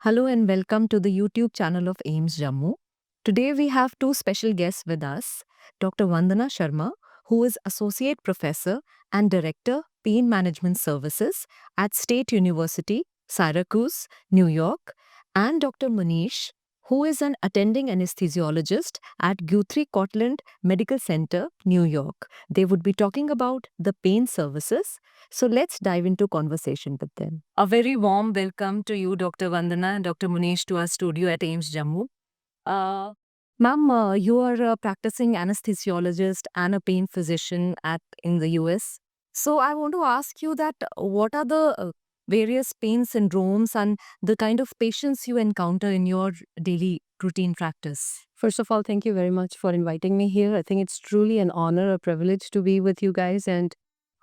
Hello and welcome to the YouTube channel of AIMS Jammu. Today we have two special guests with us, Dr. Vandana Sharma, who is Associate Professor and Director, Pain Management Services at State University, Syracuse, New York, and Dr. Manish, who is an attending anesthesiologist at Guthrie Cortland Medical Center, New York. They would be talking about the pain services. So let's dive into conversation with them. A very warm welcome to you, Dr. Vandana and Dr. Munish, to our studio at AIMS Jammu. Ma'am, you are a practicing anesthesiologist and a pain physician in the US. So I want to ask you that what are the various pain syndromes and the kind of patients you encounter in your daily routine practice? First of all, thank you very much for inviting me here. I think it's truly an honor, a privilege to be with you guys. And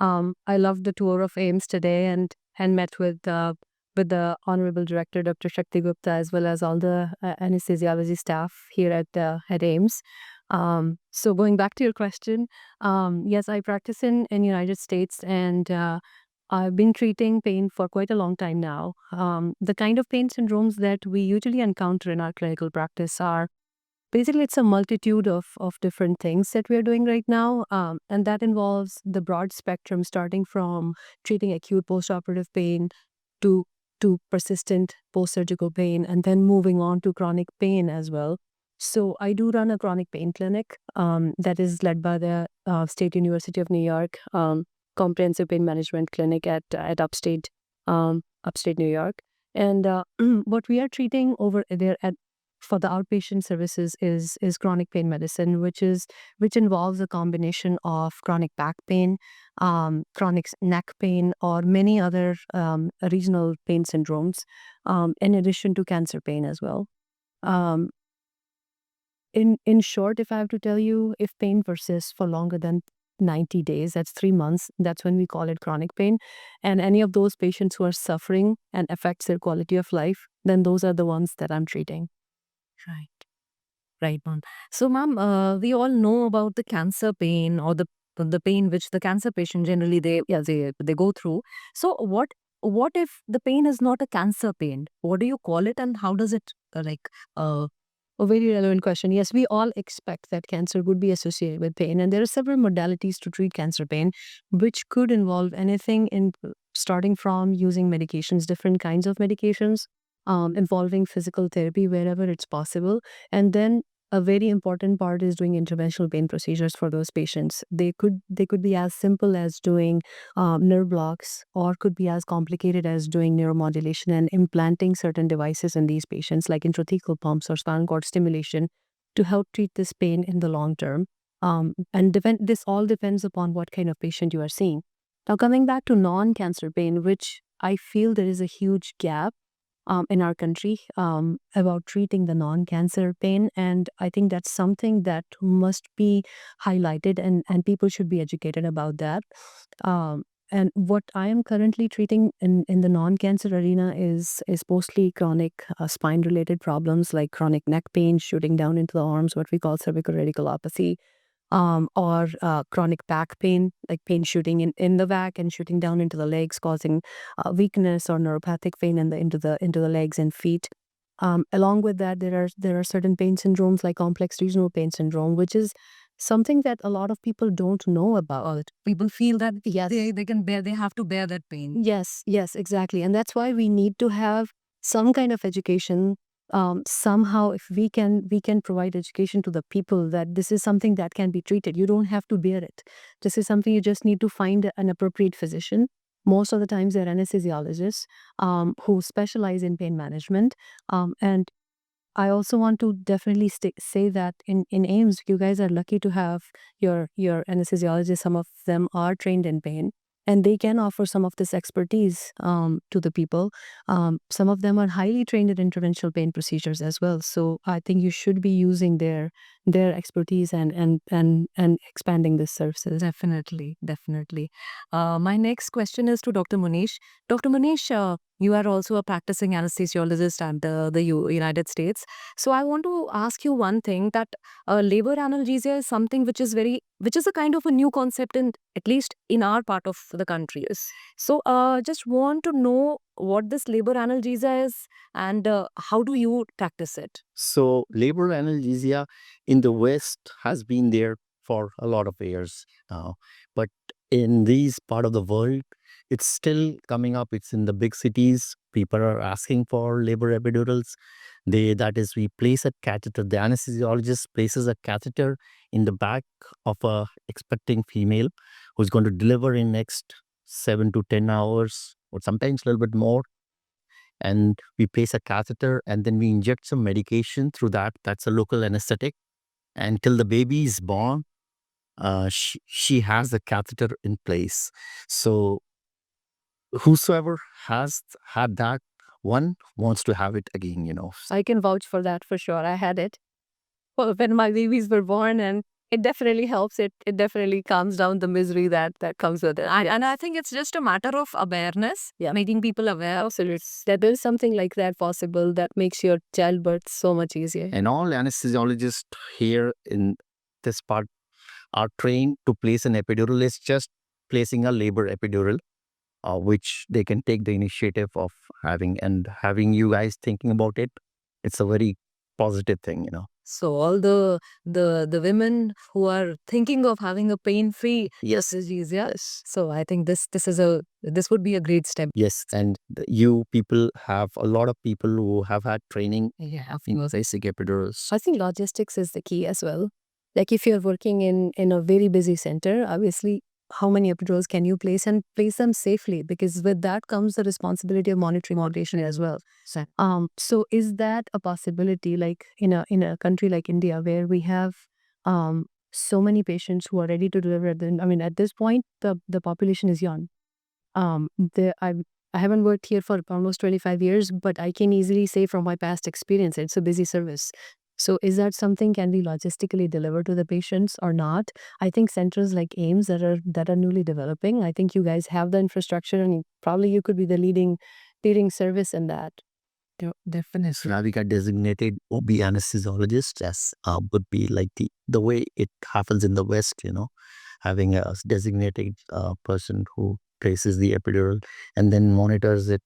I loved the tour of AIMS today and met with the Honorable Director, Dr. Shakti Gupta, as well as all the anesthesiology staff here at AIMS. So going back to your question, yes, I practice in United States and I've been treating pain for quite a long time now. The kind of pain syndromes that we usually encounter in our clinical practice are basically it's a multitude of different things that we are doing right now, and that involves the broad spectrum, starting from treating acute postoperative pain to persistent post-surgical pain, and then moving on to chronic pain as well. So I do run a chronic pain clinic that is led by the State University of New York Comprehensive Pain Management Clinic at upstate New York. And what we are treating over there at for the outpatient services is chronic pain medicine, which involves a combination of chronic back pain, chronic neck pain, or many other regional pain syndromes, in addition to cancer pain as well. Um, in short, if I have to tell you, if pain persists for longer than 90 days, that's 3 months, that's when we call it chronic pain. And any of those patients who are suffering and affects their quality of life, then those are the ones that I'm treating. Right. Right, ma'am. So, ma'am, we all know about the cancer pain or the pain which the cancer patient generally they go through. So, what if the pain is not a cancer pain? What do you call it, and how does it uh, A very relevant question. Yes, we all expect that cancer would be associated with pain, and there are several modalities to treat cancer pain, which could involve anything in starting from using medications, different kinds of medications, involving physical therapy wherever it's possible, and then a very important part is doing interventional pain procedures for those patients. They could be as simple as doing nerve blocks, or could be as complicated as doing neuromodulation and implanting certain devices in these patients, like intrathecal pumps or spinal cord stimulation, to help treat this pain in the long term. This all depends upon what kind of patient you are seeing. Now, coming back to non cancer pain, which I feel there is a huge gap in our country about treating the non-cancer pain, and I think that's something that must be highlighted, and people should be educated about that. And what I am currently treating in the non-cancer arena is mostly chronic spine-related problems like chronic neck pain shooting down into the arms, what we call cervical radiculopathy, or chronic back pain, like pain shooting in the back and shooting down into the legs, causing weakness or neuropathic pain into the legs and feet. Along with that, there are certain pain syndromes like complex regional pain syndrome, which is something that a lot of people don't know about. people feel that Yes. they have to bear that pain? Yes, exactly. And that's why we need to have some kind of education. Somehow, if we can provide education to the people that this is something that can be treated. You don't have to bear it. This is something you just need to find an appropriate physician. Most of the times, they're anesthesiologists who specialize in pain management. And I also want to definitely say that in AIMS, you guys are lucky to have your anesthesiologists. Some of them are trained in pain, and they can offer some of this expertise to the people. Some of them are highly trained in interventional pain procedures as well. So I think you should be using their expertise and expanding this services. Definitely, definitely. My next question is to Dr. Munish. Dr. Munish, You are also a practicing anesthesiologist at the United States. So I want to ask you one thing, that labor analgesia is something which is a kind of a new concept in, at least in our part of the country. So just want to know what this labor analgesia is, and how do you practice it? So labor analgesia in the West has been there for a lot of years now, but in these part of the world, it's still coming up. It's in the big cities. People are asking for labor epidurals. That is, we place a catheter. The anesthesiologist places a catheter in the back of a expecting female who's going to deliver in next 7 to 10 hours, or sometimes a little bit more, and we place a catheter and then we inject some medication through that. That's a local anesthetic. Until the baby is born, she has the catheter in place. So whosoever has had that one wants to have it again. I can vouch for that for sure. I had it when my babies were born, and it definitely helps. It definitely calms down the misery that comes with it. And I think it's just a matter of awareness, Yeah. making people aware. Absolutely. That there's something like that possible that makes your childbirth so much easier. And all anesthesiologists here in this part are trained to place an epidural. It's just placing a labor epidural, which they can take the initiative of having, and having you guys thinking about it. It's a very positive thing. So all the women who are thinking of having a pain-free Yes. analgesia, so I think this would be a great step. Yes, and you people have a lot of people who have had training Yeah, of in course. basic epidurals. I think logistics is the key as well. Like if you're working in a very busy center, obviously, how many epidurals can you place and place them safely? Because with that comes the responsibility of monitoring moderation as well. So, So is that a possibility, like in a country like India, where we have so many patients who are ready to deliver? Then I mean, at this point, the population is young. I haven't worked here for almost 25 years, but I can easily say from my past experience, it's a busy service. So is that something can be logistically delivered to the patients or not? I think centers like AIMS that are newly developing, I think you guys have the infrastructure, and probably you could be the leading service in that. definitely. Radhika designated OB anesthesiologist as would be like the way it happens in the West, having a designated person who places the epidural and then monitors it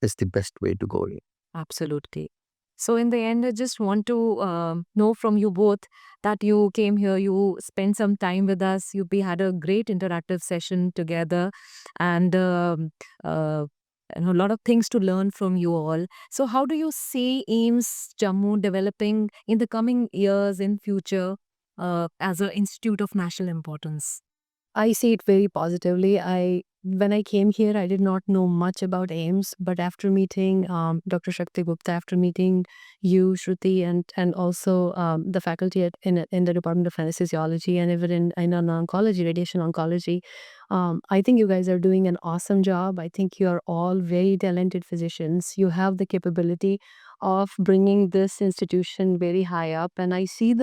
is the best way to go. Absolutely. So in the end, I just want to know from you both that you came here, you spent some time with us, we had a great interactive session together, and a lot of things to learn from you all. So how do you see AIMS Jammu developing in the coming years, in future, as an institute of national importance? I see it very positively. When I came here, I did not know much about AIMS, but after meeting Dr. Shakti Gupta, after meeting you, Shruti, and also the faculty in the Department of Anesthesiology, and even in oncology, radiation oncology, I think you guys are doing an awesome job. I think you are all very talented physicians. You have the capability of bringing this institution very high up, and I see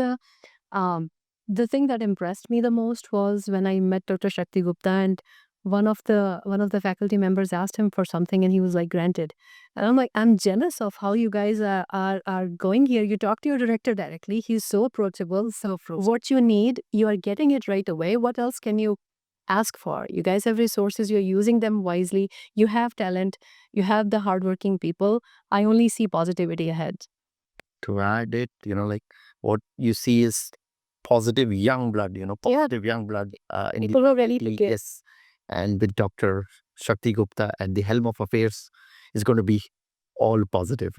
um, the thing that impressed me the most was when I met Dr. Shakti Gupta, and one of the faculty members asked him for something, and he was like, granted. And I'm like, I'm jealous of how you guys are going here. You talk to your director directly. He's so approachable. So what you need, you are getting it right away. What else can you ask for? You guys have resources. You're using them wisely. You have talent. You have the hardworking people. I only see positivity ahead. To add it, like what you see is positive young blood, positive young blood in People are ready to the give. yes. And with Dr. Shakti Gupta at the helm of affairs is going to be all positive.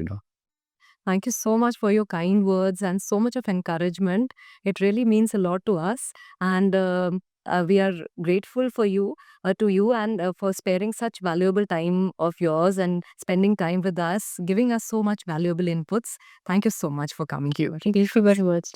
Thank you so much for your kind words and so much of encouragement. It really means a lot to us, and we are grateful for you, to you, and for sparing such valuable time of yours and spending time with us, giving us so much valuable inputs. Thank you so much for coming here. Thank you very much.